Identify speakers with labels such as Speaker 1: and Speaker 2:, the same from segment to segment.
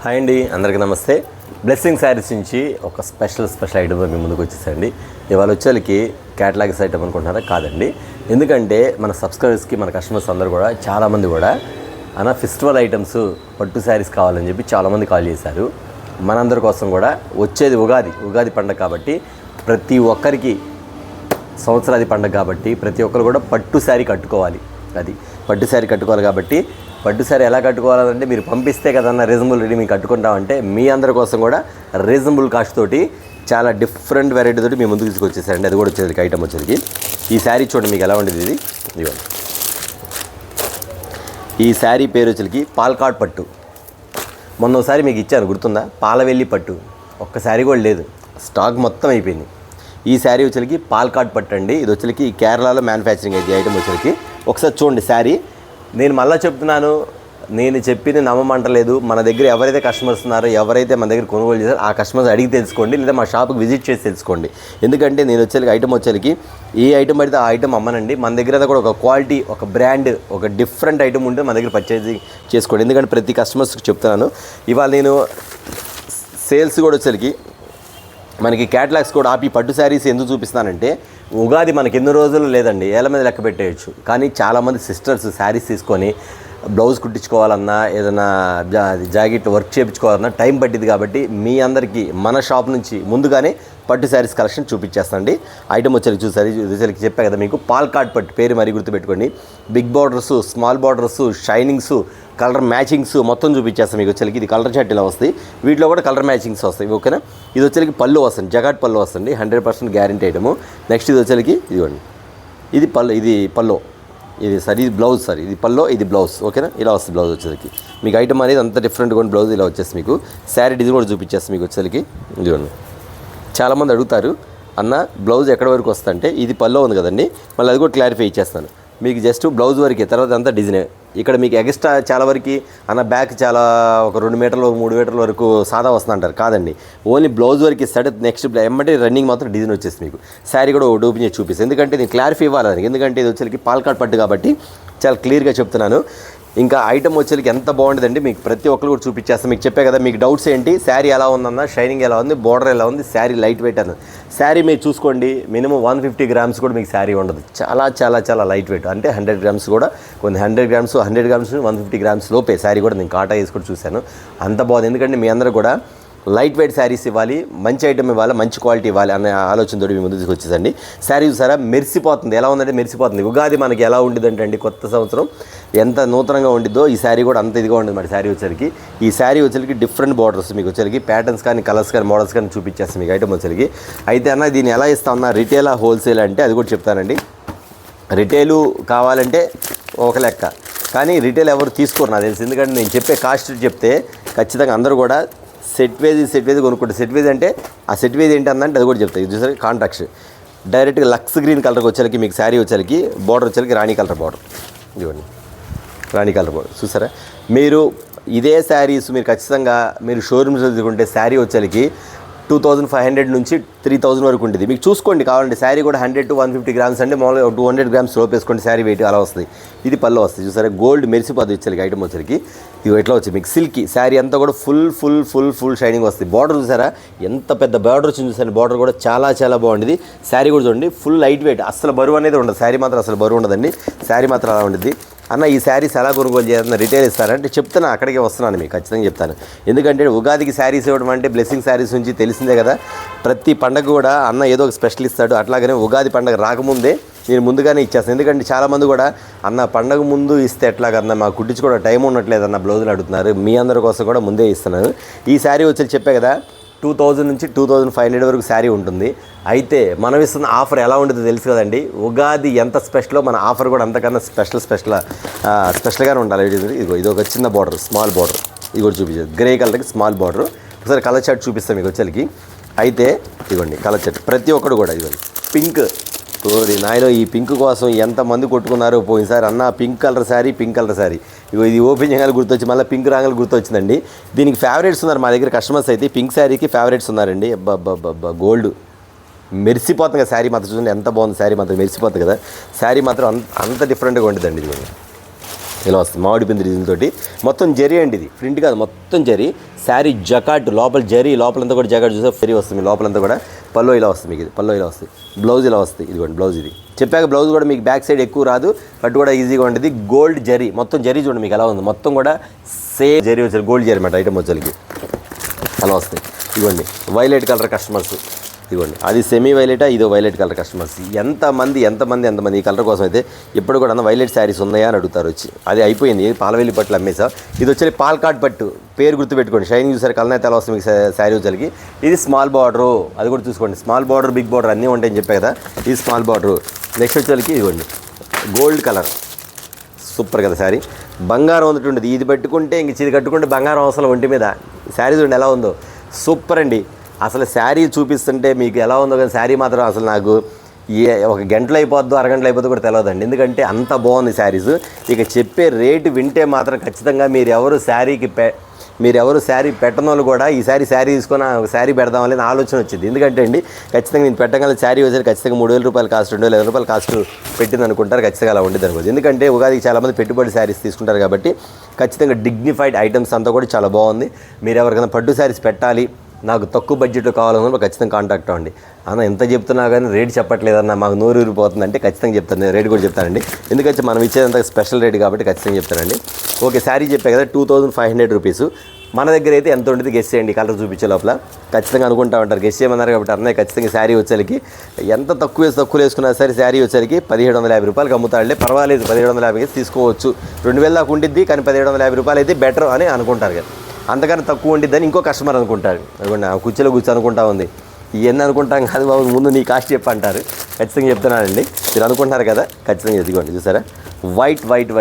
Speaker 1: Hi అండి, అందరికీ నమస్తే. బ్లెస్సింగ్ శారీస్ నుంచి ఒక స్పెషల్ ఐటమ్ మీ ముందుకు వచ్చేసండి. ఇవాళ వచ్చేకి క్యాటలాగ్స్ ఐటమ్ అనుకుంటున్నారా? కాదండి. ఎందుకంటే మన సబ్స్క్రైబర్స్కి, మన కస్టమర్స్ అందరూ కూడా చాలామంది కూడా ఫెస్టివల్ ఐటమ్స్ పట్టు శారీస్ కావాలని చెప్పి చాలామంది కాల్ చేశారు. మనందరి కోసం కూడా వచ్చేది ఉగాది పండుగ కాబట్టి, ప్రతి ఒక్కరికి సంవత్సరాది పండుగ కాబట్టి ప్రతి ఒక్కరు కూడా పట్టు శారీ కట్టుకోవాలి. పట్టు శారీ కట్టుకోవాలి కాబట్టి పట్టు శారీ ఎలా కట్టుకోవాలంటే మీరు పంపిస్తే కదన్నా రీజనబుల్ రెడీ మీకు కట్టుకుంటామంటే మీ అందరి కోసం కూడా రీజనబుల్ కాస్ట్ తోటి చాలా డిఫరెంట్ వెరైటీ తోటి మీ ముందుకు తీసుకొచ్చేసారండి. అది కూడా వచ్చేసరికి ఐటమ్ వచ్చేసరికి ఈ శారీ చూడండి మీకు ఎలా ఉండేది. ఇదిగోండి, ఈ శారీ పేరు వచ్చేసరికి పాల్కాడ్ పట్టు. మొన్న ఒకసారి మీకు ఇచ్చాను గుర్తుందా? పాలవెల్లి పట్టు ఒక్క శారీ కూడా లేదు, స్టాక్ మొత్తం అయిపోయింది. ఈ శారీ వచ్చేసరికి పాల్కాడ్ పట్టు అండి. ఇది వచ్చేసరికి కేరళలో మ్యానుఫ్యాక్చరింగ్ అయ్యింది ఐటమ్ వచ్చేసరికి. ఒకసారి చూడండి శారీ. నేను మళ్ళీ చెప్తున్నాను, నేను చెప్పింది నమ్మమంటలేదు. మన దగ్గర ఎవరైతే కస్టమర్స్ ఉన్నారో, ఎవరైతే మన దగ్గర కొనుగోలు చేశారో ఆ కస్టమర్స్ అడిగి తెలుసుకోండి, లేదా మా షాప్కి విజిట్ చేసి తెలుసుకోండి. ఎందుకంటే నేను వచ్చేసరికి ఐటమ్ వచ్చేసరికి ఏ ఐటమ్ పడితే ఆ ఐటమ్ అమ్మనండి. మన దగ్గర కూడా ఒక క్వాలిటీ, ఒక బ్రాండ్, ఒక డిఫరెంట్ ఐటమ్ ఉంటే మన దగ్గర పర్చేసింగ్ చేసుకోండి. ఎందుకంటే ప్రతి కస్టమర్స్కి చెప్తున్నాను. ఇవాళ నేను సేల్స్ కూడా వచ్చేసరికి మనకి క్యాటలాగ్స్ కూడా ఆపి పట్టు శారీస్ ఎందుకు చూపిస్తానంటే, ఉగాది మనకి ఎన్ని రోజులు లేదండి, ఏళ్ళ మీద లెక్క పెట్టేయచ్చు. కానీ చాలామంది సిస్టర్స్ శారీస్ తీసుకొని బ్లౌజ్ కుట్టించుకోవాలన్నా, ఏదైనా జాకెట్ వర్క్ చేయించుకోవాలన్నా టైం పట్టింది. కాబట్టి మీ అందరికీ మన షాప్ నుంచి ముందుగానే పట్టు శారీస్ కలెక్షన్ చూపించేస్తాండి. ఐటమ్ వచ్చేసరికి చూసారి చెప్పా కదా మీకు, పాల్కాడ్ పట్టు పేరు మరీ గుర్తుపెట్టుకోండి. Big borders, small borders, shinings, colour matchings మొత్తం చూపించేస్తాం మీకు వచ్చేసరికి. ఇది కలర్ చార్ట్ ఇలా వస్తాయి, వీటిలో కూడా కలర్ మ్యాచింగ్స్ వస్తాయి. ఓకేనా? ఇది వచ్చేసరికి పళ్ళు వస్తుంది, జగాట్ పళ్ళు వస్తుంది, 100% గ్యారంటీ ఐటము. నెక్స్ట్ ఇది వచ్చేసరికి ఇదిగోండి, ఇది పళ్ళు, ఇది సార్, ఇది బ్లౌజ్ సార్, ఇది పల్లో, ఇది బ్లౌజ్. ఓకేనా? ఇలా వస్తుంది బ్లౌజ్ వచ్చేసరికి. మీకు ఐటమ్ అనేది అంత డిఫరెంట్గా ఉన్న బ్లౌజ్ ఇలా వచ్చేసి మీకు శారీ డిజైన్ కూడా చూపించేస్తాం మీకు వచ్చేసరికి. ఇదిగోండి, చాలామంది అడుగుతారు అన్న బ్లౌజ్ ఎక్కడి వరకు వస్తుందంటే, ఇది పల్లో ఉంది కదండి, మళ్ళీ అది కూడా క్లారిఫై ఇచ్చేస్తాను మీకు. జస్ట్ బ్లౌజ్ వరకే, తర్వాత అంతా డిజైనే. ఇక్కడ మీకు ఎక్స్ట్రా చాలా వరకు అన్న బ్యాక్ చాలా ఒక 2 మీటర్లు 3 మీటర్ల వరకు సాదా వస్తుంది అంటారు. కాదండి, ఓన్లీ బ్లౌజ్ వరకు ఇస్తాడు. నెక్స్ట్ ఎమ్మటే రన్నింగ్ మాత్రం డిజైన్ వచ్చేసి మీకు శారీ కూడా ఓపెన్ చేసి చూపిస్తాను. ఎందుకంటే నేను క్లారిఫై ఇవ్వాలి, ఎందుకంటే ఇది వచ్చేసరికి పాల్కాడ్ పట్టు కాబట్టి చాలా క్లియర్గా చెప్తున్నాను. ఇంకా ఐటమ్ వచ్చేసరికి ఎంత బాగుంటుందండి, మీకు ప్రతి ఒక్కరు కూడా చూపించేస్తాను. మీకు చెప్పే కదా మీకు డౌట్స్ ఏంటి, శారీ ఎలా ఉందన్న, షైనింగ్ ఎలా ఉంది, బార్డర్ ఎలా ఉంది, శారీ లైట్ వెయిట్ అన్నది. శారీ మీరు చూసుకోండి, మినిమం 150 గ్రామ్స్ కూడా మీకు శారీ ఉండదు. చాలా చాలా చాలా లైట్ వెయిట్, అంటే 100 గ్రామ్స్ కూడా, కొన్ని 100 గ్రామ్స్ 150 గ్రామ్స్ లోపే శారీ కూడా నేను కాటా వేసి కూడా చూశాను. అంత బాగుంది. ఎందుకంటే మీ అందరూ కూడా లైట్ వెయిట్ శారీస్ ఇవ్వాలి, మంచి ఐటమ్ ఇవ్వాలి, మంచి క్వాలిటీ ఇవ్వాలి అనే ఆలోచనతో మీ ముందు తీసుకొచ్చేసండి. శారీ చూసారా మెరిసిపోతుంది, ఎలా ఉందంటే మెరిసిపోతుంది. ఉగాది మనకి ఎలా ఉండిద్దంటే అండి, కొత్త సంవత్సరం ఎంత నూతనంగా ఉండిద్దో ఈ శారీ కూడా అంత ఇదిగా ఉండదు. మరి శారీ వచ్చేసరికి, ఈ శారీ వచ్చేసరికి డిఫరెంట్ బార్డర్స్ మీకు వచ్చేసరికి, ప్యాటర్న్స్ కానీ, కలర్స్ కానీ, మోడల్స్ కానీ చూపించేస్తాను మీకు ఐటమ్ వచ్చేసరికి. అయితే అన్న దీన్ని ఎలా ఇస్తామన్నా, రిటైల్ హోల్సేల్ అంటే అది కూడా చెప్తానండి. రిటైలు కావాలంటే ఒక లెక్క, కానీ రిటైల్ ఎవరు తీసుకోరు నాకు తెలిసి. ఎందుకంటే నేను చెప్పే కాస్ట్ చెప్తే ఖచ్చితంగా అందరూ కూడా సెట్ వేజ్ కొనుక్కుంటారు. సెట్ వేజ్ అంటే ఆ సెట్ వేజ్ ఏంటి అందంటే అది కూడా చెప్తాయి. ఇది చూసారు కాంట్రాక్ట్స్ డైరెక్ట్గా లక్స్ గ్రీన్ కలర్కి వచ్చేసరికి మీకు శారీ వచ్చేసరికి బార్డర్ వచ్చేసరికి రాణి కలర్ బార్డర్. ఇవ్వండి, రాణి కలర్ బార్డర్ చూసారా. మీరు ఇదే శారీస్ మీరు ఖచ్చితంగా మీరు షోరూమ్స్లో తీసుకుంటే శారీ వచ్చేసరికి 2500 నుంచి 3000 వరకు ఉంటుంది. మీకు చూసుకోండి కావాలంటే. శారీ కూడా 100 to 150 గ్రామ్స్ అంటే మామూలుగా 200 గ్రామ్స్ లోపు వేసుకోండి శారీ వెయిట్ అలా వస్తుంది. ఇది పళ్ళు వస్తుంది చూసారా, గోల్డ్ మెరిసిపోతుంది వచ్చేసరికి ఐటమ్ వచ్చేసరికి. ఇది ఎట్లా వచ్చింది మీకు సిల్కీ శారీ అంతా కూడా ఫుల్ షైనింగ్ వస్తుంది. బార్డర్ చూసారా ఎంత పెద్ద బార్డర్ వచ్చింది చూసారు, బార్డర్ కూడా చాలా చాలా బాగుంటుంది. శారీ కూడా చూడండి ఫుల్ లైట్ వెయిట్, అసలు బరువు అనేది ఉండదు. శారీ మాత్రం అసలు బరువు ఉండదండి, శారీ మాత్రం అలా ఉంటుంది. అన్న ఈ శారీస్ ఎలా కొనుగోలు చేయాలన్న రిటైల్ ఇస్తారంటే చెప్తాను, అక్కడికే వస్తున్నాను మీకు ఖచ్చితంగా చెప్తాను. ఎందుకంటే ఉగాదికి శారీస్ ఇవ్వడం అంటే బ్లెస్సింగ్ శారీస్ నుంచి తెలిసిందే కదా. ప్రతి పండగ కూడా అన్న ఏదో ఒక స్పెషల్ ఇస్తాడు. అట్లాగనే ఉగాది పండగ రాకముందే నేను ముందుగానే ఇచ్చేస్తాను. ఎందుకంటే చాలామంది కూడా అన్న పండగ ముందు ఇస్తే ఎట్లాగన్నా మాకు కుట్టించుకోవడం టైం ఉండట్లేదన్న బ్లౌజులు అడుగుతున్నారు. మీ అందరి కోసం కూడా ముందే ఇస్తున్నాను. ఈ శారీ వచ్చి చెప్పే కదా 2000 నుంచి 2500 వరకు శారీ ఉంటుంది. అయితే ఇస్తున్న ఆఫర్ ఎలా ఉంటుందో తెలుసు కదండి. ఉగాది ఎంత స్పెషలో మన ఆఫర్ కూడా అంతకన్నా స్పెషల్గానే ఉండాలి. ఇది ఒక చిన్న బార్డర్, స్మాల్ బార్డర్, ఇది కూడా చూపించారు గ్రే కలర్కి స్మాల్ బార్డర్. ఒకసారి కలర్ చార్ట్ చూపిస్తాం మీకు వచ్చేసరికి. అయితే ఇదిగోండి కలర్ చార్ట్, ప్రతి ఒక్కడు కూడా ఇదిగోండి పింక్. నాయన ఈ పింక్ కోసం ఎంతమంది కొట్టుకున్నారో పోయినసారి. అన్న పింక్ కలర్ శారీ ఇది ఓపెన్ చేయగానే గుర్తొచ్చి మళ్ళీ పింక్ రాగానే గుర్తొచ్చిందండి. దీనికి ఫేవరెట్స్ ఉన్నారు మా దగ్గర కస్టమర్స్. అయితే పింక్ శారీకి ఫేవరెట్స్ ఉన్నారండి. గోల్డ్ మెరిసిపోతుంది కదా శారీ మాత్రం. చూడండి ఎంత బాగుంది శారీ మాత్రం, మెరిసిపోతుంది కదా శారీ మాత్రం అంత డిఫరెంట్గా ఉంటుందండి. ఇది ఇలా వస్తుంది మామిడి పిండి డిజైన్తోటి. మొత్తం జరీ అండి, ఇది ప్రింట్ కాదు, మొత్తం జరీ. శారీ జకాట్ లోపల జరీ, లోపలంతా కూడా జకాట్ చూసే జరీ వస్తుంది. లోపలంతా కూడా పల్లో ఇలా వస్తుంది మీకు, ఇది పల్లో ఇలా వస్తుంది. బ్లౌజ్ ఇలా వస్తుంది, ఇదిగోండి బ్లౌజ్. ఇది చెప్పాక బ్లౌజ్ కూడా మీకు బ్యాక్ సైడ్ ఎక్కువ రాదు, కట్ కూడా ఈజీగా ఉంటుంది. గోల్డ్ జరీ, మొత్తం జరీ చూడండి మీకు ఎలా ఉంది, మొత్తం కూడా సేమ్ జరీ వచ్చారు, గోల్డ్ జరీ అన్నమాట ఐటమ్ వచ్చేకి అలా వస్తాయి. ఇదిగోండి వైలెట్ కలర్ కస్టమర్స్, ఇదిగోండి అది సెమీ వైలెటా, ఇదో వైలెట్ కలర్ కస్టమర్స్. ఎంతమంది ఈ కలర్ కోసం అయితే ఇప్పుడు కూడా వైలెట్ శారీస్ ఉన్నాయా అని అడుగుతారు వచ్చి. అది అయిపోయింది, పాలవెల్లి పట్టులు అమ్మేసా. ఇది వచ్చి పాల్కాట్ పట్టు, పేరు గుర్తుపెట్టుకోండి. షైనింగ్ చూసారు కలనైతే ఎలా వస్తుంది మీకు శారీ వచ్చేకి. ఇది స్మాల్ బార్డరు, అది కూడా చూసుకోండి. స్మాల్ బార్డర్, బిగ్ బార్డర్ అన్నీ ఉంటాయని చెప్పే కదా, ఇది స్మాల్ బార్డరు. నెక్స్ట్ వచ్చేకి ఇదిగోండి గోల్డ్ కలర్, సూపర్ కదా శారీ. బంగారం ఉన్నట్టుండదు, ఇది పెట్టుకుంటే ఇంక ఇది కట్టుకుంటే బంగారం అవసరం ఒంటి మీద. శారీ చూడండి ఎలా ఉందో, సూపర్ అండి. అసలు శారీ చూపిస్తుంటే మీకు ఎలా ఉందో కానీ శారీ మాత్రం అసలు నాకు ఒక గంటలో అయిపోద్దు, అరగంటలో అయిపోద్దు కూడా తెలియదండి, ఎందుకంటే అంత బాగుంది శారీస్. ఇక చెప్పే రేటు వింటే మాత్రం ఖచ్చితంగా మీరెవరు శారీ పెట్టని వాళ్ళు కూడా ఈ శారీ తీసుకొని ఒక శారీ పెడదామని ఆలోచన వచ్చింది. ఎందుకంటే అండి ఖచ్చితంగా నేను పెట్టగల శారీ వచ్చేది ఖచ్చితంగా 3,000 రూపాయలు కాస్ట్, 2,000 రూపాయలు కాస్ట్ పెట్టింది అనుకుంటారు. ఖచ్చితంగా అలా ఉండేది అనుకోదు, ఎందుకంటే ఉగాదికి చాలామంది పెట్టుబడి శారీస్ తీసుకుంటారు కాబట్టి ఖచ్చితంగా డిగ్నిఫైడ్ ఐటమ్స్ అంతా కూడా చాలా బాగుంది. మీరు ఎవరికైనా పట్టు శారీస్ పెట్టాలి, నాకు తక్కువ బడ్జెట్లో కావాలన్నా ఖచ్చితంగా కాంటాక్ట్ అవ్వండి. అన్న ఎంత చెప్తున్నా కానీ రేట్ చెప్పట్లేదన్న, మాకు నోరు ఊరిపోతుందంటే ఖచ్చితంగా చెప్తాను, నేను రేట్ కూడా చెప్తానండి. ఎందుకంటే మనం ఇచ్చేదంత స్పెషల్ రేట్ కాబట్టి ఖచ్చితంగా చెప్తానండి. ఓకే, శారీ చెప్పే కదా 2,500 రూపీస్. మన దగ్గర అయితే ఎంత ఉంటుంది గెస్ చేయండి, కలర్ చూపించే లోపల ఖచ్చితంగా అనుకుంటా ఉంటారు. గెస్ చేయమన్నారు కాబట్టి అన్నయ్య ఖచ్చితంగా శారీ వచ్చేసరికి ఎంత తక్కువ వేసుకున్నా సరే శారీ వచ్చేసరికి 1,750 రూపాయలకి అమ్ముతాడంటే పర్వాలేదు, 1,750 తీసుకోవచ్చు. 2,000 దాకా ఉండిద్ది, కానీ 1,750 రూపాయలు అయితే బెటర్ అని అనుకుంటారు కదా. అంతకన్నా తక్కువ ఉండిద్దని ఇంకో కస్టమర్ అనుకుంటారు. అనుకోండి ఆ కుర్చీలో అనుకుంటా ఉంది, ఇవన్నీ అనుకుంటాం కాదు బాబు, ముందు నీ కాస్ట్ చెప్పంటారు. ఖచ్చితంగా చెప్తున్నానండి, మీరు అనుకుంటున్నారు కదా, ఖచ్చితంగా ఎదుగుకోండి. చూసారా వైట్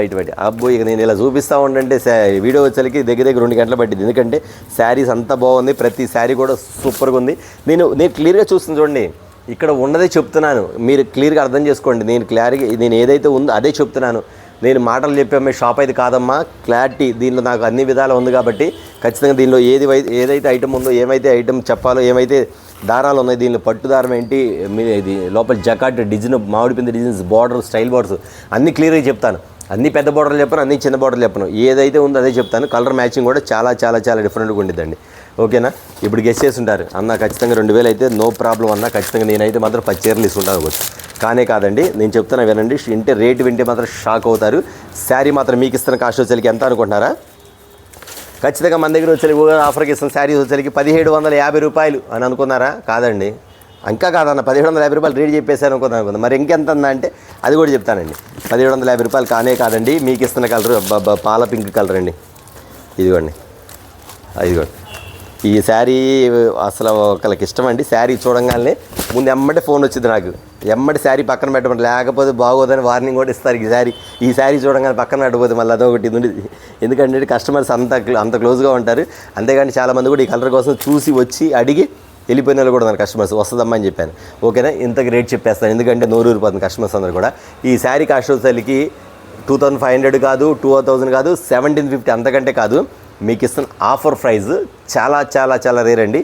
Speaker 1: అబ్బో. ఇక నేను ఇలా చూపిస్తూ ఉండంటే వీడియో వచ్చేసరికి దగ్గర 2 గంటలు పట్టింది, ఎందుకంటే శారీస్ అంతా బాగుంది, ప్రతి శారీ కూడా సూపర్గా ఉంది. నేను క్లియర్గా చూస్తుంది చూడండి, ఇక్కడ ఉన్నదే చెప్తున్నాను, మీరు క్లియర్గా అర్థం చేసుకోండి. నేను ఏదైతే ఉందో అదే చెప్తున్నాను. నేను మాటలు చెప్పామే షాప్ అయితే కాదమ్మా, క్లారిటీ దీనిలో నాకు అన్ని విధాలు ఉంది కాబట్టి ఖచ్చితంగా దీనిలో ఏదైతే ఐటమ్ ఉందో, ఏమైతే ఐటమ్ చెప్పాలో, ఏమైతే దారాలు ఉన్నాయి, దీనిలో పట్టు దారం ఏంటి, ఇది లోపల జకాట్ డిజైన్, మామిడి పిండి డిజైన్స్, బార్డర్, స్టైల్ బార్డర్స్ అన్నీ క్లియర్గా చెప్తాను. అన్ని పెద్ద బార్డర్లు చెప్పను, అన్ని చిన్న బార్డర్లు చెప్పను, ఏదైతే ఉందో అదే చెప్తాను. కలర్ మ్యాచింగ్ కూడా చాలా డిఫరెంట్గా ఉండిద్దండి. ఓకేనా, ఇప్పుడు గెస్ చేసి ఉంటారు అన్న ఖచ్చితంగా 2,000 అయితే నో ప్రాబ్లం అన్న, ఖచ్చితంగా నేనైతే మాత్రం 10 చీరలు తీసుకుంటాను వచ్చి. కాదండి, నేను చెప్తున్నా వినండి, రేటు వింటే మాత్రం షాక్ అవుతారు. శారీ మాత్రం మీకు ఇస్తున్న కాస్ట్ వచ్చేసరికి ఎంత అనుకుంటున్నారా? ఖచ్చితంగా మన దగ్గర వచ్చేసరికి ఆఫర్కి ఇస్తున్న శారీస్ వచ్చేసరికి 1,750 రూపాయలు అని అనుకున్నారా? కాదండి, ఇంకా కాదన్న, 1,750 రూపాయలు రేట్ చెప్పేసాను అనుకుందా. మరి ఇంకెంత ఉందా అంటే అది కూడా చెప్తానండి. 1,750 రూపాయలు కాదండి, మీకు ఇస్తున్న కలర్ పాల పింక్ కలర్ అండి, ఇదిగోండి. ఈ శారీ అసలు ఒకళ్ళకి ఇష్టం అండి. శారీ చూడంగానే ముందు ఎమ్మటే ఫోన్ వచ్చింది నాకు, ఎమ్మటి శారీ పక్కన పెట్టమంటే, లేకపోతే బాగోదని వార్నింగ్ కూడా ఇస్తారు. ఈ శారీ చూడంగానే పక్కన పెట్టబోతే మళ్ళీ అదొకటి ఉండేది. ఎందుకంటే కస్టమర్స్ అంత క్లోజ్గా ఉంటారు. అంతేగాని చాలామంది కూడా ఈ కలర్ కోసం చూసి వచ్చి అడిగి వెళ్ళిపోయిన వాళ్ళు కూడా ఉన్నారు కస్టమర్స్. వస్తుందమ్మా అని చెప్పాను. ఓకేనా, ఇంతకు రేట్ చెప్పేస్తాను, ఎందుకంటే నోరు ఊరిపోతుంది కస్టమర్స్ అందరూ కూడా. ఈ శారీ కాస్ట్ వచ్చేసరికి 2,500 కాదు, 2,000 కాదు, 1,750 అంతకంటే కాదు. మీకు ఇస్తున్న ఆఫర్ ప్రైస్ చాలా రేర్ అండి.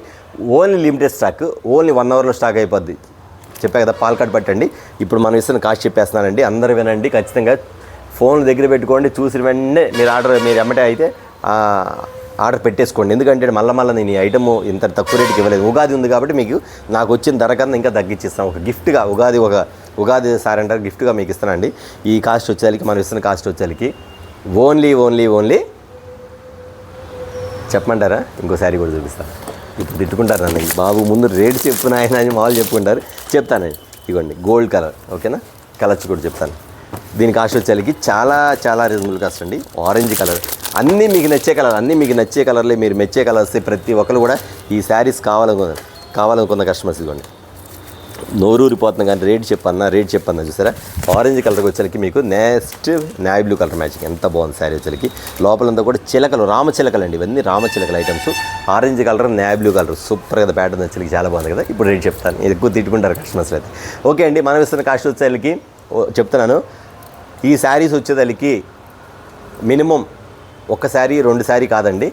Speaker 1: ఓన్లీ లిమిటెడ్ స్టాక్, ఓన్లీ 1 అవర్లో స్టాక్ అయిపోద్ది. చెప్పా కదా పాల్కాట్ పట్టండి. ఇప్పుడు మనం ఇస్తున్న కాస్ట్ చెప్పేస్తున్నానండి, అందరూ వినండి. ఖచ్చితంగా ఫోన్ దగ్గర పెట్టుకోండి, చూసిన వెంటనే మీరు ఎమ్మటే అయితే ఆర్డర్ పెట్టేసుకోండి. ఎందుకంటే మళ్ళీ నేను ఈ ఐటమ్ ఇంత తక్కువ రేటుకి ఇవ్వలేదు. ఉగాది ఉంది కాబట్టి మీకు నాకు వచ్చిన ధర కన్నా ఇంకా తగ్గించిస్తాను. ఒక గిఫ్ట్గా ఉగాది సారీ అంటారు, గిఫ్ట్గా మీకు ఇస్తానండి. ఈ కాస్ట్ వచ్చేసరికి మనం ఇస్తున్న కాస్ట్ వచ్చేసరికి ఓన్లీ చెప్పమంటారా? ఇంకో శారీ కూడా చూపిస్తాను. ఇప్పుడు తిట్టుకుంటారు నన్ను, బాబు ముందు రేట్ చెప్పున ఆయన అని మామూలు చెప్పుకుంటారు. చెప్తానండి, ఇవ్వండి గోల్డ్ కలర్. ఓకేనా, కలర్స్ కూడా చెప్తాను. దీని కాస్ట్ వచ్చేసరికి చాలా రీజనబుల్ కాస్ట్ అండి. ఆరెంజ్ కలర్, అన్నీ మీకు నచ్చే కలర్లే, మీరు మెచ్చే కలర్స్. ప్రతి ఒక్కరు కూడా ఈ శారీస్ కావాలనుకున్న కస్టమర్స్ ఇవ్వండి. నోరూరిపోతుంది కానీ రేట్ చెప్పన్నా చూసారా. ఆరెంజ్ కలర్కి వచ్చేసరికి మీకు next navy blue colour matching, ఎంత బాగుంది శారీ వచ్చేసరికి. లోపలంతా కూడా చిలకలు, రామచిలకలు అండి, ఇవన్నీ రామచిలకల items. Orange colour, navy blue colour, super కదా. ప్యాటర్న్ వచ్చేసరికి చాలా బాగుంది కదా. ఇప్పుడు రేట్ చెప్తాను, ఎక్కువ తిట్టుకుంటారు కస్టమర్స్ అయితే. ఓకే అండి, మనం ఇస్తున్న కాస్ట్ వచ్చేసరికి చెప్తున్నాను. ఈ శారీస్ వచ్చేసరికి మినిమం 1 శారీ 2 శారీ కాదండి,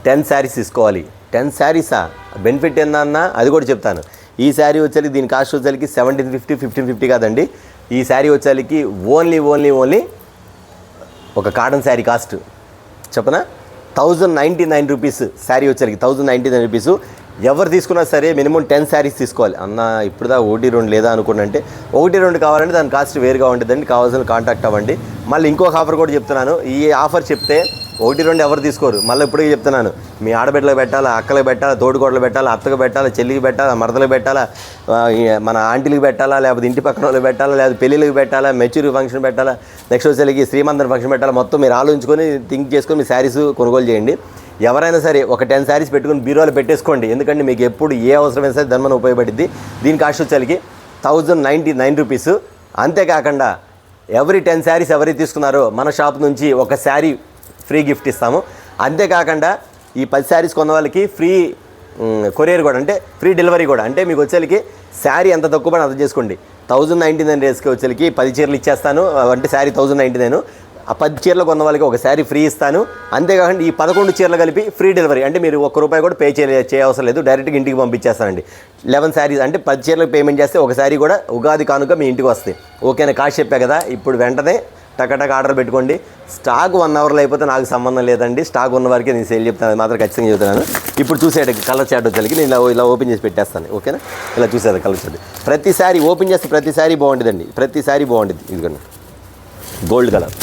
Speaker 1: 10 శారీస్ తీసుకోవాలి. 10 శారీసా బెనిఫిట్ ఏందన్నా అది కూడా చెప్తాను. ఈ శారీ వచ్చేసరికి దీని కాస్ట్ వచ్చేసరికి 1,750, 1,550 కాదండి. ఈ శారీ వచ్చేసరికి ఓన్లీ ఒక కాటన్ శారీ కాస్ట్ చెప్పనా 1099 రూపీస్. శారీ వచ్చేసరికి 1099 రూపీస్. ఎవరు తీసుకున్నా సరే మినిమం 10 శారీస్ తీసుకోవాలి. అన్న ఇప్పుడు దా 1-2 లేదా అనుకుంటే 1-2 కావాలంటే దాని కాస్ట్ వేరుగా ఉంటుందండి. కావాల్సిన కాంటాక్ట్ అవ్వండి. మళ్ళీ ఇంకొక ఆఫర్ కూడా చెప్తున్నాను. ఈ ఆఫర్ చెప్తే 1-2 ఎవరు తీసుకోరు. మళ్ళీ ఇప్పటికీ చెప్తున్నాను, మీ ఆడబిడ్డలకు పెట్టాలా, అక్కలకు పెట్టాలా, తోడుకోడలు పెట్టాలా, అత్తకు పెట్టాలా, చెల్లికి పెట్టాలా, మరదలకు పెట్టాలా, మన ఆంటీలకు పెట్టాలా, లేకపోతే ఇంటి పక్కన వాళ్ళకి పెట్టాలా, లేకపోతే పెళ్ళిళ్ళకి పెట్టాలా, మెచ్యూరిటీ ఫంక్షన్ పెట్టాలా, నెక్స్ట్ వచ్చేసరికి శ్రీమంతం ఫంక్షన్ పెట్టాలా, మొత్తం మీరు ఆలోచించుకొని థింక్ చేసుకొని మీ శారీస్ కొనుగోలు చేయండి. ఎవరైనా సరే ఒక 10 శారీస్ పెట్టుకుని బీరోలో పెట్టేసుకోండి. ఎందుకంటే మీకు ఎప్పుడు ఏ అవసరమైనా సరే దాని మన ఉపయోగపడుద్ది. దీని కాస్ట్ వచ్చేసరికి 1099 రూపీస్. అంతేకాకుండా ఎవ్రీ 10 శారీస్ ఎవరైతే తీసుకున్నారో మన షాప్ నుంచి ఒక శారీ ఫ్రీ గిఫ్ట్ ఇస్తాము. అంతేకాకుండా ఈ 10 శారీస్ కొన్న వాళ్ళకి ఫ్రీ కొరియర్ కూడా, అంటే ఫ్రీ డెలివరీ కూడా. అంటే మీకు వచ్చేసరికి శారీ ఎంత తక్కువ పని అర్థం చేసుకోండి. 1099 రేస్కి వచ్చేసరికి 10 చీరలు ఇచ్చేస్తాను. అంటే శారీ 1099. ఆ 10 చీరలు కొన్న వాళ్ళకి ఒక శారీ ఫ్రీ ఇస్తాను. అంతేకాకుండా ఈ 11 చీరలు కలిపి ఫ్రీ డెలివరీ. అంటే మీరు ₹1 కూడా పే చేయవసరం లేదు. డైరెక్ట్గా ఇంటికి పంపించేస్తానండి. 11 శారీస్ అంటే 10 చీరలకు పేమెంట్ చేస్తే ఒక శారీ కూడా ఉగాది కానుక మీ ఇంటికి వస్తాయి. ఓకేనా? కాస్ట్ చెప్పా కదా. ఇప్పుడు వెంటనే టకటక ఆర్డర్ పెట్టుకోండి. స్టాక్ 1 అవర్లో అయిపోతే నాకు సంబంధం లేదండి. స్టాక్ ఉన్న వరకే నేను సేల్ చెప్తాను. అది మాత్రం ఖచ్చితంగా చెప్తున్నాను. ఇప్పుడు చూసేట కలర్ చాట్ వచ్చేసరికి నేను ఇలా ఓపెన్ చేసి పెట్టేస్తాను. ఓకేనా? ఇలా చూసేది కలర్ చాట్. ప్రతిసారి ఓపెన్ చేస్తే ప్రతిసారి బాగుంటుందండి. ప్రతిసారి బాగుంటుంది. ఇదిగోండి గోల్డ్ కలర్.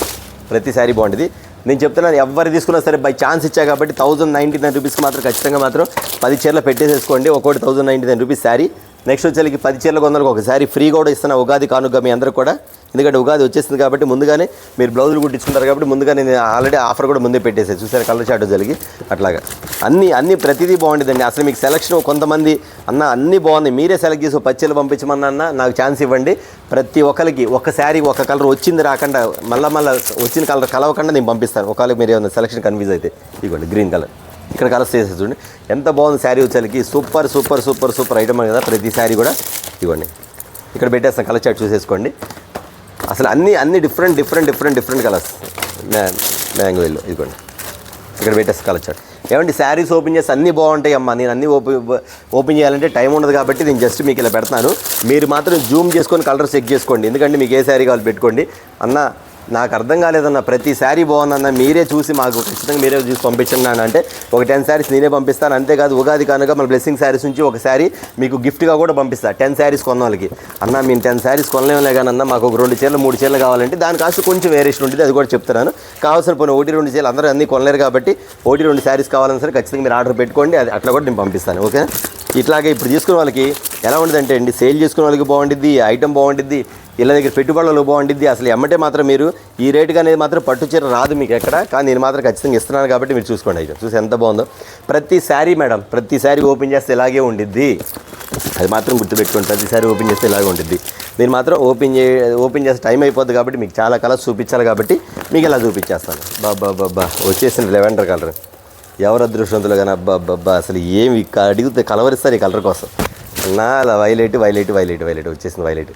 Speaker 1: ప్రతిసారి బాగుంటుంది. నేను చెప్తున్నాను, ఎవరు తీసుకున్నా సరే బై ఛాన్స్ ఇచ్చా కాబట్టి 1099 రూపీస్కి మాత్రం ఖచ్చితంగా మాత్రం 10 చీరలు పెట్టేసేసుకోండి. ఒక్కోటి 1099 రూపీస్ శారీ. నెక్స్ట్ వచ్చేసరికి 10 చీరలు కొందరికి ఒక శారీ ఫ్రీ కూడా ఇస్తున్నా ఉగాది కానుక మీ అందరూ కూడా. ఎందుకంటే ఉగాది వచ్చేసింది కాబట్టి ముందుగానే మీరు బ్లౌజులు కుట్టించుకుంటారు కాబట్టి ముందుగానే నేను ఆల్రెడీ ఆఫర్ కూడా ముందే పెట్టేసాను. చూసారు కలర్ చాటు జరిగి అట్లాగా అన్నీ ప్రతిదీ బాగుంటుందండి. అసలు మీకు సెలక్షన్ కొంతమంది అన్న అన్నీ బాగున్నాయి, మీరే సెలెక్ట్ చేసి 10 చీరలు పంపించమన్నా నాకు ఛాన్స్ ఇవ్వండి. ప్రతి ఒక్కరికి ఒక శారీ ఒక కలర్ వచ్చింది రాకుండా మళ్ళీ వచ్చిన కలర్ కలవకుండా నేను పంపిస్తాను. ఒకవేళ మీరు ఏమైనా సెలక్షన్ కన్ఫ్యూజ్ అయితే ఇవ్వండి గ్రీన్ కలర్. ఇక్కడ కలర్స్ చేసేది చూడండి ఎంత బాగుంది శారీ వచ్చేసరికి. Super super super super item కదా. ప్రతి శారీ కూడా ఇవ్వండి ఇక్కడ పెట్టేస్తాను. కలర్ చాట్ చూసేసుకోండి. అసలు అన్ని డిఫరెంట్ కలర్స్. మ్యాంగో ఎల్లో ఇదిగోండి ఇక్కడ పెట్టేస్తాను కలర్ చాట్. ఏమంటే శారీస్ ఓపెన్ చేస్తే అన్నీ బాగుంటాయి అమ్మా. నేను అన్నీ ఓపెన్ చేయాలంటే టైం ఉండదు కాబట్టి నేను జస్ట్ మీకు ఇలా పెడతాను. మీరు మాత్రం జూమ్ చేసుకొని కలర్ చెక్ చేసుకోండి. ఎందుకంటే మీకు ఏ శారీ కావాలి పెట్టుకోండి. అన్న నాకు అర్థం కాలేదన్న, ప్రతి శారీ బాగుందన్న, మీరే చూసి మాకు ఖచ్చితంగా మీరే చూసి పంపించండి అన్న అంటే ఒక 10 శారీస్ నేనే పంపిస్తాను. అంతేకాదు ఉగాది కానుక మన బ్లెస్సింగ్ శారీస్ నుంచి ఒక శారీ మీకు గిఫ్ట్గా కూడా పంపిస్తాను. 10 శారీస్ కొన్న వాళ్ళకి. అన్న మేము 10 శారీస్ కొనలేములే కానీ అన్న మాకు ఒక 2 చీరలు 3 చీరలు కావాలంటే దాని కాస్ట్ కొంచెం వేరియేషన్ ఉంటుంది. అది కూడా చెప్తున్నాను. కావాల్సిన పోనీ 1-2 చీరలు అందరూ అన్నీ కొనలేరు కాబట్టి 1-2 శారీస్ కావాలని సరే ఖచ్చితంగా మీరు ఆర్డర్ పెట్టుకోండి. అది అట్లా కూడా నేను పంపిస్తాను. ఓకే? ఇట్లాగే ఇప్పుడు తీసుకునే వాళ్ళకి ఎలా ఉంటుందంటే అండి, సేల్ చేసుకునే వాళ్ళకి బాగుంటుంది, ఐటమ్ బాగుంటుంది, ఇలా దగ్గర పెట్టుబడులు బాగుంటుంది. అసలు ఎమ్మటే మాత్రం మీరు ఈ రేటుగా అనేది మాత్రం పట్టు చీర రాదు మీకు ఎక్కడ. కానీ నేను మాత్రం ఖచ్చితంగా ఇస్తున్నాను కాబట్టి మీరు చూసుకోండి. ఐటమ్ చూసి ఎంత బాగుందో. ప్రతి శారీ మేడం ప్రతి శారీ ఓపెన్ చేస్తే ఇలాగే ఉండిద్ది. అది మాత్రం గుర్తుపెట్టుకోండి. ప్రతి శారీ ఓపెన్ చేస్తే ఇలాగే ఉంటుంది. నేను మాత్రం ఓపెన్ చేస్తే టైం అయిపోద్ది కాబట్టి మీకు చాలా కలర్స్ చూపించాలి కాబట్టి మీకు ఇలా చూపించేస్తాను. బాబా వచ్చేసింది లెవెండర్ కలర్. ఎవరు అదృష్టవంతులు కానీ అబ్బా అసలు ఏమి అడిగితే కలవరిస్తారు ఈ కలర్ కోసం. నా అలా వైలెట్ వచ్చేసింది వైలెట్.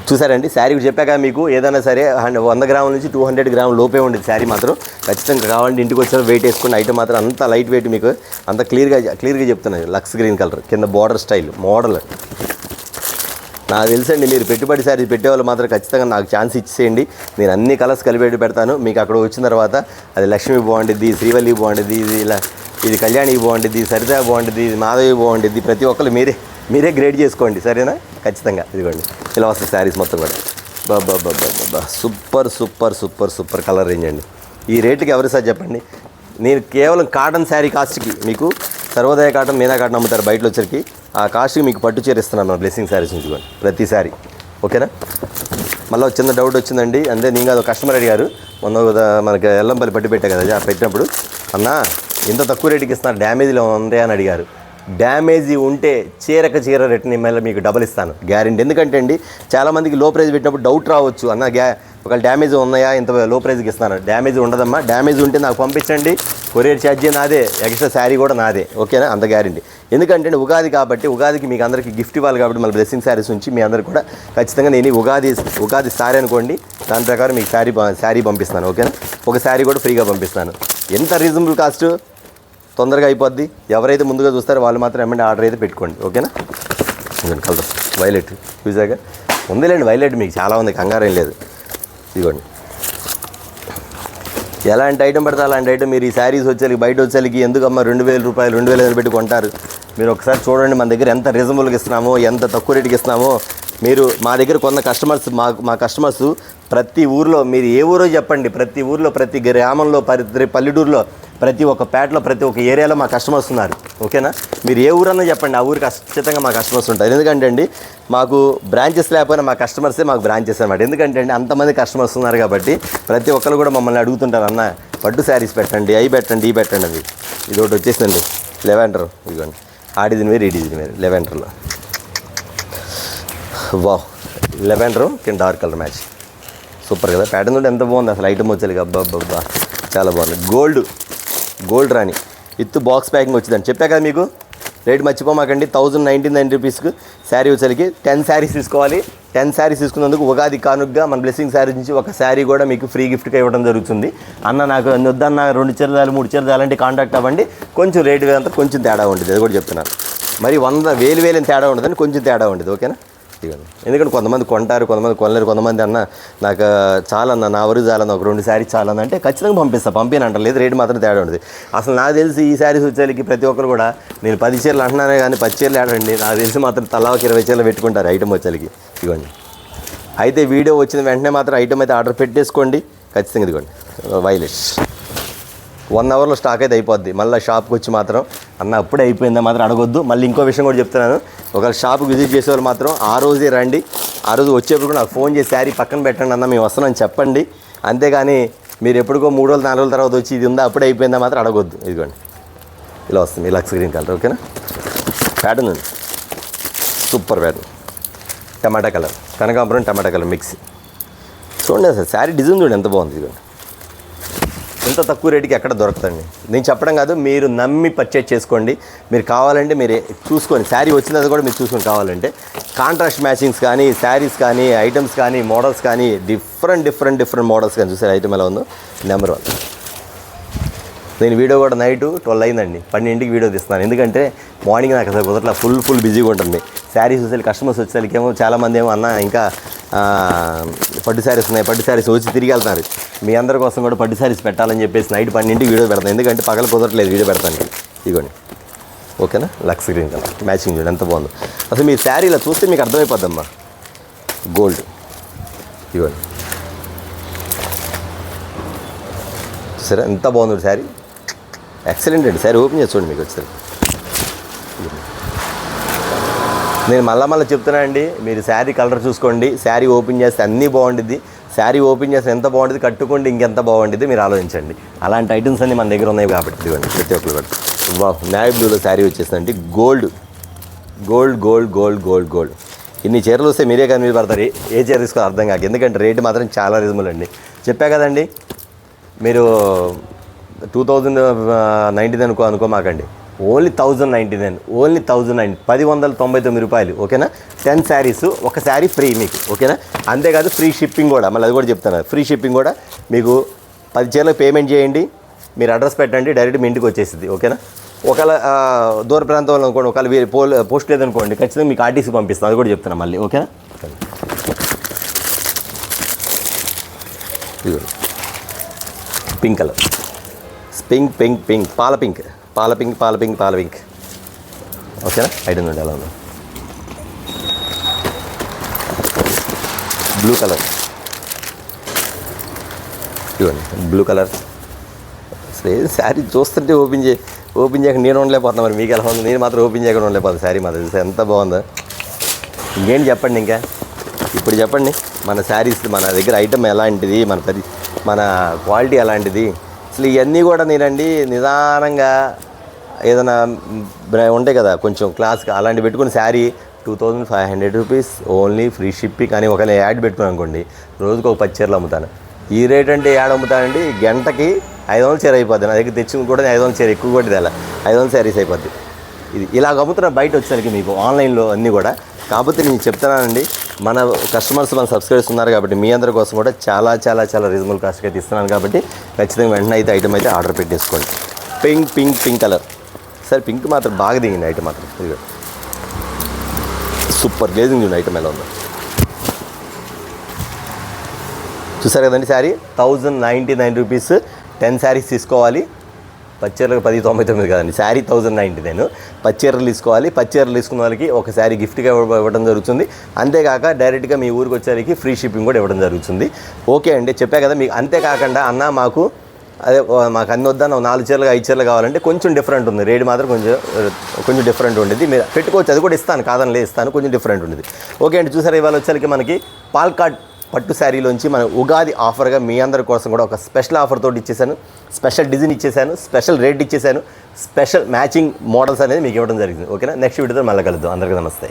Speaker 1: చూసారండి శారీ చెప్పాక మీకు ఏదైనా సరే 100 గ్రాముల నుంచి 200 గ్రాముల లోపే ఉండేది శారీ మాత్రం. ఖచ్చితంగా కావాలంటే ఇంటికి వచ్చిన వెయిట్ వేసుకుని ఐటమ్ మాత్రం అంత లైట్ వెయిట్ మీకు అంత క్లియర్గా చెప్తున్నాను. లక్స్ గ్రీన్ కలర్ కింద బార్డర్ స్టైల్ మోడల్. నాకు తెలుసండి మీరు పెట్టుబడి శారీ పెట్టేవాళ్ళు మాత్రం ఖచ్చితంగా నాకు ఛాన్స్ ఇచ్చేయండి. నేను అన్ని కలర్స్ కలిపి పెడతాను. మీకు అక్కడ వచ్చిన తర్వాత అది లక్ష్మి బాగుంటుంది, శ్రీవల్లి బాగుంటుంది, ఇది కళ్యాణి బాగుంటుంది, సరిత బాగుంటుంది, ఇది మాధవి బాగుంటుంది. ప్రతి ఒక్కరు మీరే గ్రేడ్ చేసుకోండి. సరేనా? ఖచ్చితంగా ఇదిగోండి ఇలా వస్తుంది శారీస్ మొత్తం కూడా. బాబా సూపర్ కలర్ రేంజ్ అండి. ఈ రేటుకి ఎవరు సార్ చెప్పండి. నేను కేవలం కాటన్ శారీ కాస్ట్కి మీకు సర్వోదయ కాటన్, మీనా కాటన్ అమ్ముతారు బయటలో వచ్చరికి. ఆ కాస్ట్కి మీకు పట్టు చీర ఇస్తున్నాను బ్లెస్సింగ్ శారీస్ నుంచి కూడా ప్రతి శారీ. ఓకేనా? మళ్ళీ చిన్న డౌట్ వచ్చిందండి. అంతే నేను కాదు కస్టమర్ అడిగారు. మొన్న మనకి ఎల్లంపల్లి పట్టు పెట్టా కదా పెట్టినప్పుడు, అన్న ఇంత తక్కువ రేటుకి ఇస్తున్నారు డ్యామేజ్లో ఉంది అని అడిగారు. డ్యామేజీ ఉంటే చీరకు చీర రిటర్న్ మళ్ళీ మీకు డబల్ ఇస్తాను గ్యారెంటీ. ఎందుకంటే అండి చాలామందికి లో ప్రైస్ పెట్టినప్పుడు డౌట్ రావచ్చు, అన్న ఒకవేళ డ్యామేజ్ ఉన్నాయా ఇంత లో ప్రైస్కి ఇస్తున్నాను. డ్యామేజ్ ఉండదమ్మా. డ్యామేజ్ ఉంటే నాకు పంపించండి, కొరియర్ ఛార్జీ నాదే, ఎక్స్ట్రా శారీ కూడా నాదే. ఓకేనా? అంత గ్యారెంటీ. ఎందుకంటే ఉగాది కాబట్టి ఉగాదికి మీకు అందరికీ గిఫ్ట్ ఇవ్వాలి కాబట్టి మళ్ళీ బ్లెస్సింగ్ శారీస్ నుంచి మీ అందరికీ కూడా ఖచ్చితంగా నేను ఉగాది శారీ అనుకోండి, దాని ప్రకారం మీకు శారీ పంపిస్తాను. ఓకేనా? ఒక శారీ కూడా ఫ్రీగా పంపిస్తాను. ఎంత రీజనబుల్ కాస్ట్, తొందరగా అయిపోద్ది. ఎవరైతే ముందుగా చూస్తారో వాళ్ళు మాత్రం ఏమంటే ఆర్డర్ అయితే పెట్టుకోండి. ఓకేనా? కలర్ వైలెట్ చూసాక ఉందిలేండి. వైలెట్ మీకు చాలా ఉంది, కంగారేం లేదు. ఇదిగోండి ఎలాంటి ఐటమ్ పడితే అలాంటి ఐటమ్. మీరు ఈ శారీస్ వచ్చేకి బయట వచ్చేకి ఎందుకమ్మా 2,000 రూపాయలు 2,500 పెట్టి కొంటారు? మీరు ఒకసారి చూడండి మన దగ్గర ఎంత రీజనబుల్గా ఇస్తున్నామో, ఎంత తక్కువ రేటుకి ఇస్తున్నామో. మీరు మా దగ్గర కొన్న కస్టమర్స్, మా కస్టమర్స్ ప్రతి ఊరిలో, మీరు ఏ ఊరో చెప్పండి, ప్రతి ఊరిలో, ప్రతి గ్రామంలో, ప్రతి పల్లెటూరులో, ప్రతి ఒక్క పేటలో, ప్రతి ఒక్క ఏరియాలో మా కస్టమర్స్ ఉన్నారు. ఓకేనా? మీరు ఏ ఊరన్నా చెప్పండి, ఆ ఊరికి ఖచ్చితంగా మా కస్టమర్స్ ఉంటారు. ఎందుకంటే అండి మాకు బ్రాంచెస్ లేకపోయినా మా కస్టమర్సే మాకు బ్రాంచెస్ అనమాట. ఎందుకంటే అండి అంతమంది కస్టమర్స్ ఉన్నారు కాబట్టి ప్రతి ఒక్కరు కూడా మమ్మల్ని అడుగుతుంటారు, అన్న పట్టు శారీస్ పెట్టండి, అవి పెట్టండి, ఇవి పెట్టండి అది. ఇది ఒకటి వచ్చేసిందండి లెవెండర్. ఇదిగోండి, ఆడిదిని వేరు ఇడిదిని వేరు లెవెండర్లో. వావ్, లెవెండరు కింద డార్క్ కలర్ మ్యాచ్. సూపర్ కదా, ప్యాటర్న్ కూడా ఎంత బాగుంది అసలు. ఐటమ్ వచ్చేది అబ్బా అబ్బా చాలా బాగుంది. Gold Rani with box packing వచ్చిందని చెప్పా కదా మీకు. రేట్ మర్చిపోమాకండి. 1,099 రూపీస్కి శారీ వచ్చేసరికి 10 శారీస్ తీసుకోవాలి. 10 శారీస్ తీసుకున్నందుకు ఉగాది కానుకగా మన బ్లెస్సింగ్ శారీ నుంచి ఒక శారీ కూడా మీకు ఫ్రీ గిఫ్ట్గా ఇవ్వడం జరుగుతుంది. అన్న నాకు వద్దన్న 2 చీరలు 3 చీరలు అలాంటి కాంటాక్ట్ అవ్వండి. కొంచెం రేటు అంతా కొంచెం తేడా ఉంటుంది, అది కూడా చెప్తున్నాను. మరి 100 వేలు తేడా ఉండదని కొంచెం తేడా ఉండదు. ఓకేనా? ఇవ్వండి. ఎందుకంటే కొంతమంది కొంటారు, కొంతమంది కొనలేరు. కొంతమంది అన్న నాకు చాలన్న, నా వరకు చాలన్న, ఒక 2 శారీస్ చాలన్న అంటే ఖచ్చితంగా పంపిను అంటారు. లేదు, రేటు మాత్రం తేడా ఉండదు. అసలు నాకు తెలిసి ఈ శారీస్ వచ్చేకి ప్రతి ఒక్కరు కూడా, నేను 10 చీరలు అంటున్నానే కానీ 10 చీరలు ఆడండి, నాకు తెలిసి మాత్రం తలా ఒక 20 చీరలు పెట్టుకుంటారు ఐటమ్ వచ్చేకి. ఇవ్వండి. అయితే వీడియో వచ్చిన వెంటనే మాత్రం ఐటమ్ అయితే ఆర్డర్ పెట్టేసుకోండి ఖచ్చితంగా. ఇదిగోండి వైలెట్ 1 అవర్లో స్టాక్ అయితే అయిపోద్ది. మళ్ళీ షాప్కి వచ్చి మాత్రం అన్న అప్పుడే అయిపోయిందా మాత్రం అడగొద్దు. మళ్ళీ ఇంకో విషయం కూడా చెప్తున్నాను, ఒకవేళ షాప్కి విజిట్ చేసేవాళ్ళు మాత్రం ఆ రోజే రండి. ఆ రోజు వచ్చేప్పుడు నాకు ఫోన్ చేసి శారీ పక్కన పెట్టండి అన్న, మేము వస్తున్నామని చెప్పండి. అంతేగాని మీరు ఎప్పుడుకో 3 రోజులు 4 రోజుల తర్వాత వచ్చి ఇది ఉందా అప్పుడే అయిపోయిందా మాత్రం అడగొద్దు. ఇదిగోండి ఇలా వస్తుంది, లక్స్ గ్రీన్ కలర్. ఓకేనా? ప్యాటర్న్ ఉంది, సూపర్ ప్యాటర్న్. టమాటా కలర్, కనకాంబరం టమాటా కలర్ మిక్స్. చూడండి అసలు శారీ డిజైన్ చూడండి ఎంత బాగుంది. ఇదిగోండి, ఎంత తక్కువ రేటుకి ఎక్కడ దొరుకుతండి. నేను చెప్పడం కాదు, మీరు నమ్మి పర్చేజ్ చేసుకోండి. మీరు కావాలంటే మీరు చూసుకొని, శారీ వచ్చినది కూడా మీరు చూసుకొని కావాలంటే కాంట్రాస్ట్ మ్యాచింగ్స్ కానీ, శారీస్ కానీ, ఐటమ్స్ కానీ, మోడల్స్ కానీ, డిఫరెంట్ మోడల్స్ కానీ చూసారు. ఐటమ్ ఎలా ఉందో నెంబర్ 1. నేను వీడియో కూడా నైట్ 12 అయిందండి, 12కి వీడియో తీస్తున్నాను. ఎందుకంటే మార్నింగ్ నాకు అసలు కుదరట్లా, ఫుల్ బిజీగా ఉంటుంది. శారీస్ వచ్చే కస్టమర్స్ వచ్చేసరికేమో చాలామంది ఏమో అన్న ఇంకా పట్టు శారీస్ ఉన్నాయి, పట్టు శారీస్ వచ్చి తిరిగి వెళ్తున్నారు. మీ అందరి కోసం కూడా పట్టు శారీస్ పెట్టాలని చెప్పేసి నైట్ 12కి వీడియో పెడతాను. ఎందుకంటే పగల కుదరట్లేదు వీడియో పెడతాను. ఇదిగోండి, ఓకేనా? లక్స్ గ్రీన్ కలర్ మ్యాచింగ్ చూడండి ఎంత బాగుందో. అసలు మీ శారీ ఇలా చూస్తే మీకు అర్థమైపోద్దమ్మా. గోల్డ్, ఇదిగోండి సరే ఎంత బాగుంది శారీ. ఎక్సలెంట్ అండి. శారీ ఓపెన్ చేసి చూడండి మీకు వచ్చేసరి. నేను మళ్ళీ చెప్తున్నా అండి, మీరు శారీ కలర్ చూసుకోండి. శారీ ఓపెన్ చేస్తే అన్నీ బాగుంటుంది. శారీ ఓపెన్ చేస్తే ఎంత బాగుంటుంది, కట్టుకోండి ఇంకెంత బాగుంటుంది మీరు ఆలోచించండి. అలాంటి ఐటమ్స్ అన్నీ మన దగ్గర ఉన్నాయి కాబట్టి ఇదిగోండి ప్రతి ఒక్కరు కూడా. నేవీ బ్లూలో శారీ వచ్చేసిందండి. గోల్డ్. ఇన్ని చీరలు వస్తే మీరే కానీ మీరు పడతారు. ఏ చీర తీసుకోవాలి అర్థం కాక. ఎందుకంటే రేటు మాత్రం చాలా రీజనబుల్ అండి. చెప్పా కదండి, మీరు 2,099 అనుకోమాకండి. ఓన్లీ 1,099, ఓన్లీ 1,199 రూపాయలు. ఓకేనా? 10 శారీస్, ఒక శారీ ఫ్రీ మీకు. ఓకేనా? అంతేకాదు ఫ్రీ షిప్పింగ్ కూడా, మళ్ళీ అది కూడా చెప్తాను. ఫ్రీ షిప్పింగ్ కూడా మీకు 10 చీరలకు పేమెంట్ చేయండి, మీరు అడ్రస్ పెట్టండి, డైరెక్ట్ మీ ఇంటికి వచ్చేసింది. ఓకేనా? ఒకవేళ దూర ప్రాంతంలో అనుకోండి, ఒకవేళ పోస్ట్ లేదనుకోండి, ఖచ్చితంగా మీకు ఆర్టీసీ పంపిస్తాను, అది కూడా చెప్తాను మళ్ళీ. ఓకేనా? పింక్ కలర్, పింక్ పాల పింక్. ఓకేనా? ఐటమ్ నుండి ఎలా ఉంది. బ్లూ కలర్, ఇవ్వండి బ్లూ కలర్. అసలు ఏది శారీ చూస్తుంటే ఓపెన్ చేయక నేను ఉండలేకపోతున్నా. మరి మీకు ఎలా ఉంది? నేను మాత్రం ఓపెన్ చేయకుండా ఉండలేకపోతుంది. శారీ మాత్రం చూస్తే ఎంత బాగుందో. ఇంకేంటి చెప్పండి, ఇంకా ఇప్పుడు చెప్పండి మన శారీస్, మన దగ్గర ఐటమ్ ఎలాంటిది, మన క్వాలిటీ ఎలాంటిది. అసలు ఇవన్నీ కూడా నేనండి నిదానంగా ఏదైనా ఉంటాయి కదా కొంచెం క్లాస్గా, అలాంటి పెట్టుకుని sari 2,500 rupees only free shipping. కానీ ఒకవేళ యాడ్ పెట్టుకుని అనుకోండి, రోజుకు ఒక 10 చీరలు అమ్ముతాను. ఈ రేట్ అంటే యాడ్ అమ్ముతానండి, గంటకి 500 చీర అయిపోద్ది. నా దగ్గర తెచ్చి కూడా 500 చీర ఎక్కువ కూడా తెల 500 శారీస్ అయిపోద్ది. ఇది ఇలాగ అమ్ముతున్న బయట వచ్చేసరికి మీకు ఆన్లైన్లో అన్నీ కూడా. కాకపోతే నేను చెప్తున్నానండి, మన కస్టమర్స్ మన సబ్స్క్రైబర్స్ ఉన్నారు కాబట్టి మీ అందరి కోసం కూడా చాలా రీజనబుల్ కాస్ట్కి అయితే ఇస్తున్నాను. కాబట్టి ఖచ్చితంగా వెంటనే అయితే ఐటమ్ అయితే ఆర్డర్ పెట్టేసుకోండి. Pink colour. సరే పింక్ మాత్రం బాగా దిగింది ఐటమ్ మాత్రం. ఇది సూపర్ గ్లేజింగ్ ఉంది ఐటమ్ ఎలా ఉందో చూసారు కదండి. శారీ 1,099 రూపీస్, 10 శారీస్ తీసుకోవాలి. పచ్చీరలకు 1099 కదండి, శారీ 1099. పచ్చీరలు తీసుకోవాలి. పచ్చీరలు తీసుకున్న వాళ్ళకి ఒక శారీ గిఫ్ట్గా ఇవ్వడం జరుగుతుంది. అంతేకాక డైరెక్ట్గా మీ ఊరికి వచ్చేసరికి ఫ్రీ షిప్పింగ్ కూడా ఇవ్వడం జరుగుతుంది. ఓకే అండి, చెప్పా కదా మీకు. అంతేకాకుండా అన్న మాకు అన్ని వద్దా 4 చీరలు 5 చీరలు కావాలంటే కొంచెం డిఫరెంట్ ఉంది. రేట్ మాత్రం కొంచెం డిఫరెంట్ ఉండేది. మీరు పెట్టుకోవచ్చు, అది కూడా ఇస్తాను, కాదని ఇస్తాను, కొంచెం డిఫరెంట్ ఉండేది. ఓకే అండి, చూసారా ఇవాళ వచ్చేసరికి మనకి పాల్కాడ్ పట్టు శారీలోంచి మన ఉగాది ఆఫర్గా మీ అందరి కోసం కూడా ఒక స్పెషల్ ఆఫర్ తోటి ఇచ్చేసాను. స్పెషల్ డిజైన్ ఇచ్చేసాను, స్పెషల్ రేట్ ఇచ్చేసాను, స్పెషల్ మ్యాచింగ్ మోడల్స్ అనేది మీకు ఇవ్వడం జరిగింది. ఓకేనా, నెక్స్ట్ వీడియోతో మళ్ళీ కలుద్దాం. అందరికీ నమస్తే.